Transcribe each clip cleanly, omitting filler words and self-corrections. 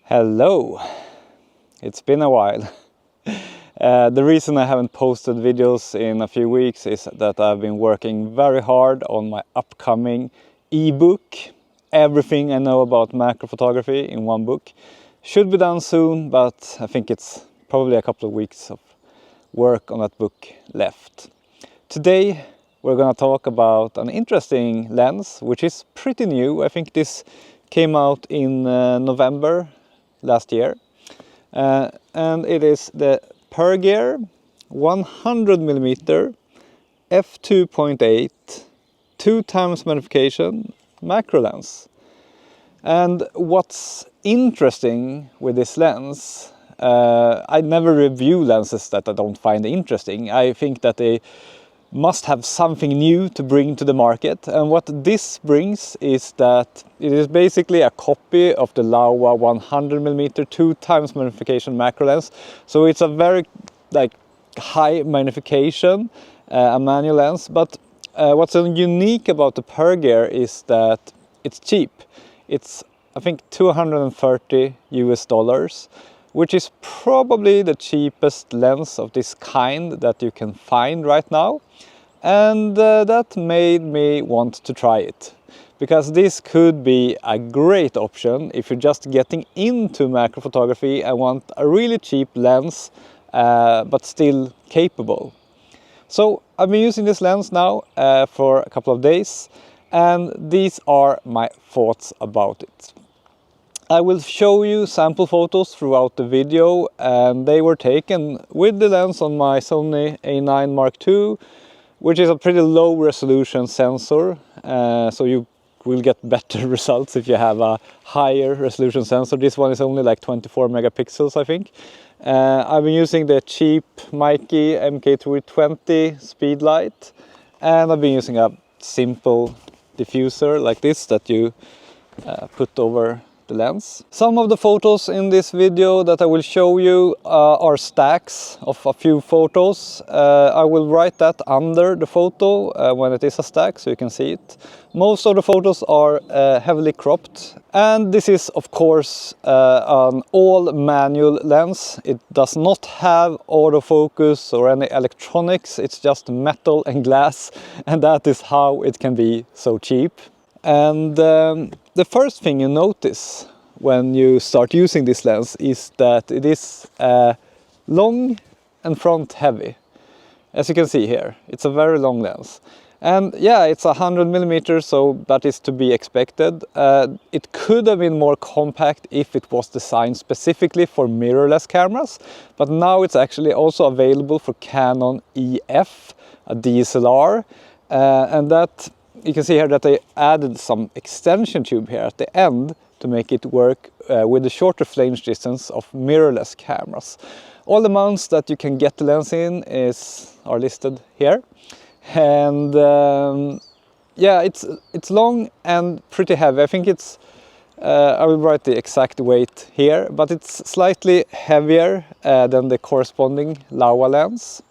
Hello! It's been a while. The reason I haven't posted videos in a few weeks is that I've been working very hard on my upcoming ebook. Everything I know about macro photography in one book. Should be done soon, but I think it's probably a couple of weeks of work on that book left. Today we're gonna talk about an interesting lens, which is pretty new. I think this came out in November last year, and it is the Pergear 100mm f2.8 2x magnification macro lens. And what's interesting with this lens, I never review lenses that I don't find interesting. I think that they must have something new to bring to the market, and what this brings is that it is basically a copy of the Laowa 100mm 2x magnification macro lens. So it's a very high magnification, a manual lens, but what's so unique about the Pergear is that it's cheap. It's I think $230 US, which is probably the cheapest lens of this kind that you can find right now. And that made me want to try it, because this could be a great option if you're just getting into macro photography and want a really cheap lens, but still capable. So I've been using this lens now for a couple of days, and these are my thoughts about it. I will show you sample photos throughout the video, and they were taken with the lens on my Sony A9 Mark II, which is a pretty low resolution sensor, so you will get better results if you have a higher resolution sensor. This one is only like 24 megapixels, I think. I've been using the cheap Micael MK320 speed light, and I've been using a simple diffuser like this that you put over the lens. Some of the photos in this video that I will show you are stacks of a few photos. I will write that under the photo when it is a stack, so you can see it. Most of the photos are heavily cropped, and this is of course an all manual lens. It does not have autofocus or any electronics. It's just metal and glass, and that is how it can be so cheap. And the first thing you notice when you start using this lens is that it is long and front heavy. As you can see here, it's a very long lens. And yeah, it's 100mm, so that is to be expected. It could have been more compact if it was designed specifically for mirrorless cameras, but now it's actually also available for Canon EF, a DSLR, and that you can see here that they added some extension tube here at the end to make it work with the shorter flange distance of mirrorless cameras. All the mounts that you can get the lens in are listed here, and yeah, it's long and pretty heavy. I think it's I will write the exact weight here, but it's slightly heavier than the corresponding Laowa lens.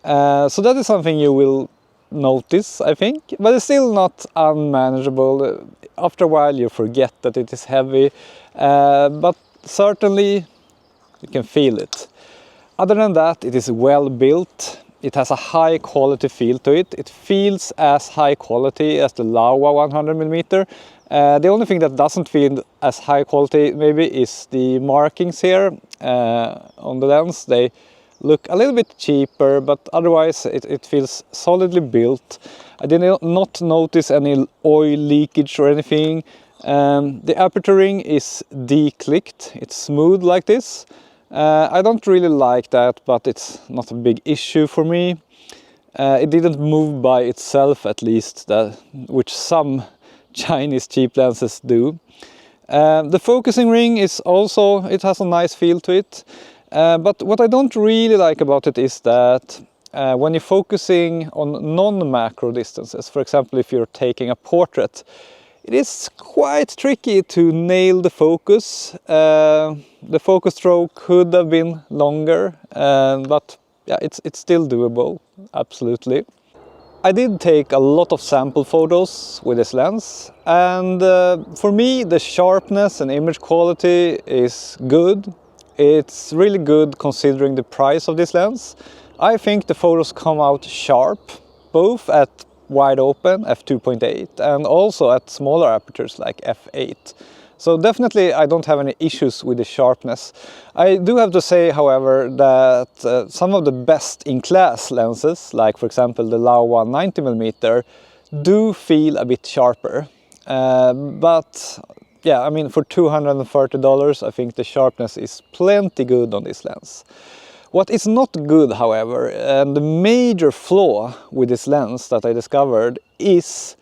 So that is something you will notice, I think, but it's still not unmanageable. After a while you forget that it is heavy, but certainly you can feel it. Other than that, it is well built. It has a high quality feel to it. It feels as high quality as the Laowa 100mm. The only thing that doesn't feel as high quality maybe is the markings here on the lens. They look a little bit cheaper, but otherwise it feels solidly built. I did not notice any oil leakage or anything. The aperture ring is declicked. It's smooth like this. I don't really like that, but it's not a big issue for me. It didn't move by itself, at least, which some Chinese cheap lenses do. The focusing ring is also, it has a nice feel to it. But what I don't really like about it is that when you're focusing on non-macro distances, for example if you're taking a portrait, it is quite tricky to nail the focus. The focus stroke could have been longer, but yeah, it's still doable, absolutely. I did take a lot of sample photos with this lens, and for me the sharpness and image quality is good. It's really good considering the price of this lens. I think the photos come out sharp, both at wide open f2.8 and also at smaller apertures like f8. So definitely I don't have any issues with the sharpness. I do have to say, however, that some of the best in class lenses, like for example the Laowa 90mm, do feel a bit sharper. But yeah, I mean, for $230 I think the sharpness is plenty good on this lens. What is not good, however, and the major flaw with this lens that I discovered is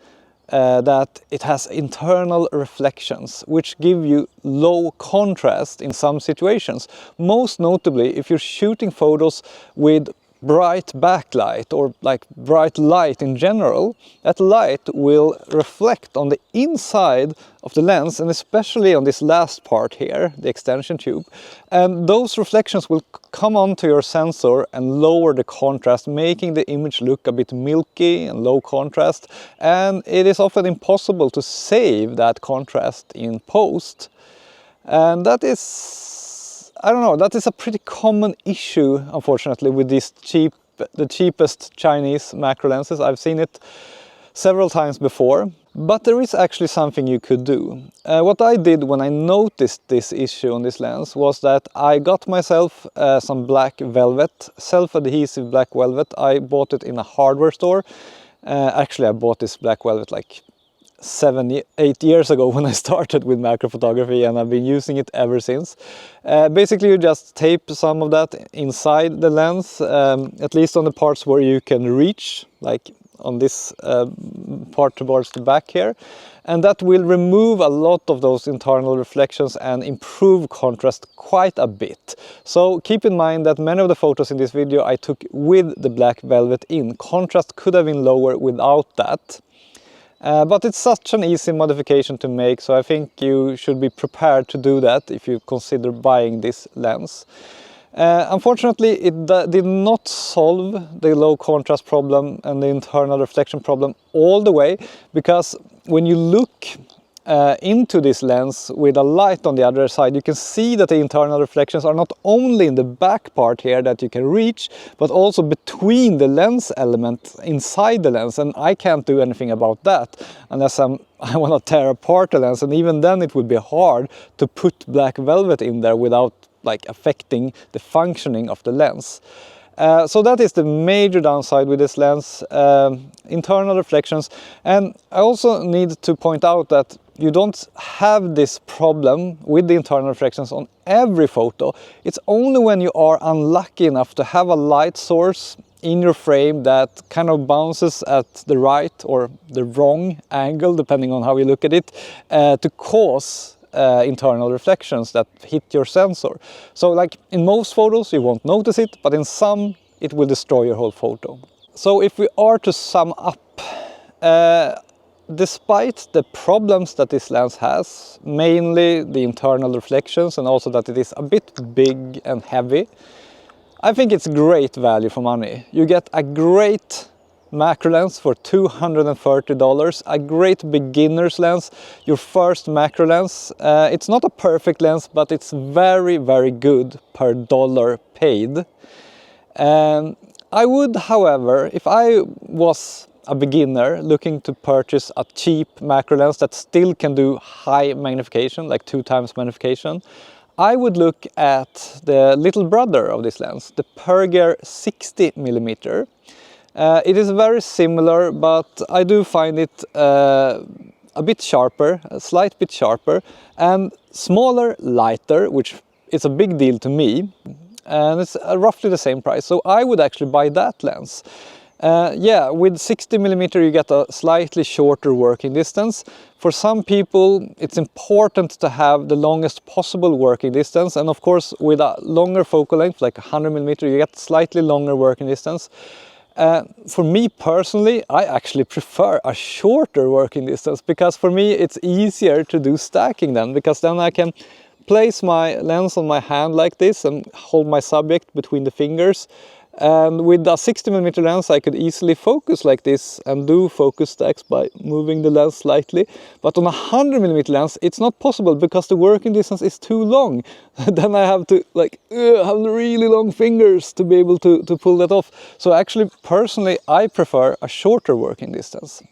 that it has internal reflections which give you low contrast in some situations. Most notably if you're shooting photos with bright backlight or like bright light in general, that light will reflect on the inside of the lens, and especially on this last part here, the extension tube, and those reflections will come onto your sensor and lower the contrast, making the image look a bit milky and low contrast, and it is often impossible to save that contrast in post. And that is, I don't know, that is a pretty common issue, unfortunately, with these the cheapest Chinese macro lenses. I've seen it several times before, but there is actually something you could do. What I did when I noticed this issue on this lens was that I got myself some black velvet, self-adhesive black velvet. I bought it in a hardware store. Actually, I bought this black velvet like 7-8 years ago when I started with macro photography, and I've been using it ever since. Basically you just tape some of that inside the lens, at least on the parts where you can reach, like on this part towards the back here, and that will remove a lot of those internal reflections and improve contrast quite a bit. So keep in mind that many of the photos in this video I took with the black velvet in. Contrast could have been lower without that. But it's such an easy modification to make, so I think you should be prepared to do that if you consider buying this lens. Unfortunately, it did not solve the low contrast problem and the internal reflection problem all the way, because when you look into this lens with a light on the other side, you can see that the internal reflections are not only in the back part here that you can reach, but also between the lens element inside the lens, and I can't do anything about that unless I want to tear apart the lens, and even then it would be hard to put black velvet in there without like affecting the functioning of the lens. So that is the major downside with this lens, internal reflections. And I also need to point out that you don't have this problem with the internal reflections on every photo. It's only when you are unlucky enough to have a light source in your frame that kind of bounces at the right or the wrong angle, depending on how you look at it, to cause internal reflections that hit your sensor. So like in most photos you won't notice it, but in some it will destroy your whole photo. So if we are to sum up, despite the problems that this lens has, mainly the internal reflections and also that it is a bit big and heavy, I think it's great value for money. You get a great macro lens for $230, a great beginner's lens, your first macro lens. It's not a perfect lens, but it's very, very good per dollar paid. I would, however, if I was a beginner looking to purchase a cheap macro lens that still can do high magnification, like 2x magnification, I would look at the little brother of this lens, the Pergear 60mm. It is very similar, but I do find it a bit sharper, a slight bit sharper, and smaller, lighter, which is a big deal to me, and it's roughly the same price. So I would actually buy that lens. Yeah, with 60mm you get a slightly shorter working distance. For some people it's important to have the longest possible working distance, and of course with a longer focal length, like 100mm, you get slightly longer working distance. For me personally, I actually prefer a shorter working distance, because for me it's easier to do stacking then, because then I can place my lens on my hand like this and hold my subject between the fingers, And with a 60mm lens I could easily focus like this and do focus stacks by moving the lens slightly. But on a 100mm lens it's not possible because the working distance is too long. Then I have to like have really long fingers to be able to pull that off. So actually personally I prefer a shorter working distance.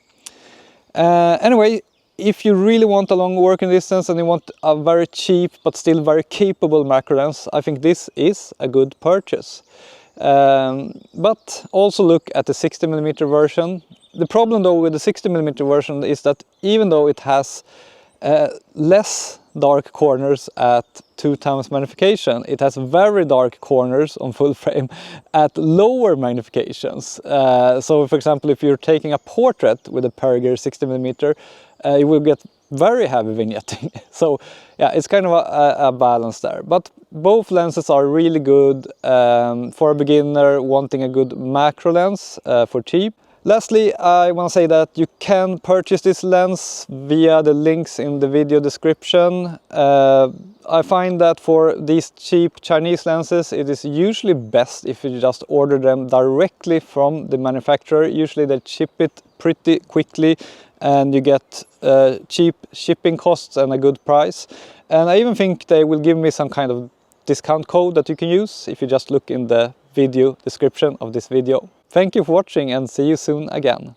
Anyway, if you really want a long working distance and you want a very cheap but still very capable macro lens, I think this is a good purchase. But also look at the 60mm version. The problem though with the 60mm version is that even though it has less dark corners at 2x magnification, it has very dark corners on full frame at lower magnifications. So for example, if you're taking a portrait with a Pergear 60mm, you will get very heavy vignetting. So yeah, it's kind of a balance there. But both lenses are really good for a beginner wanting a good macro lens for cheap. Lastly, I want to say that you can purchase this lens via the links in the video description. I find that for these cheap Chinese lenses, it is usually best if you just order them directly from the manufacturer. Usually they ship it pretty quickly and you get cheap shipping costs and a good price. And I even think they will give me some kind of discount code that you can use if you just look in the video description of this video. Thank you for watching and see you soon again.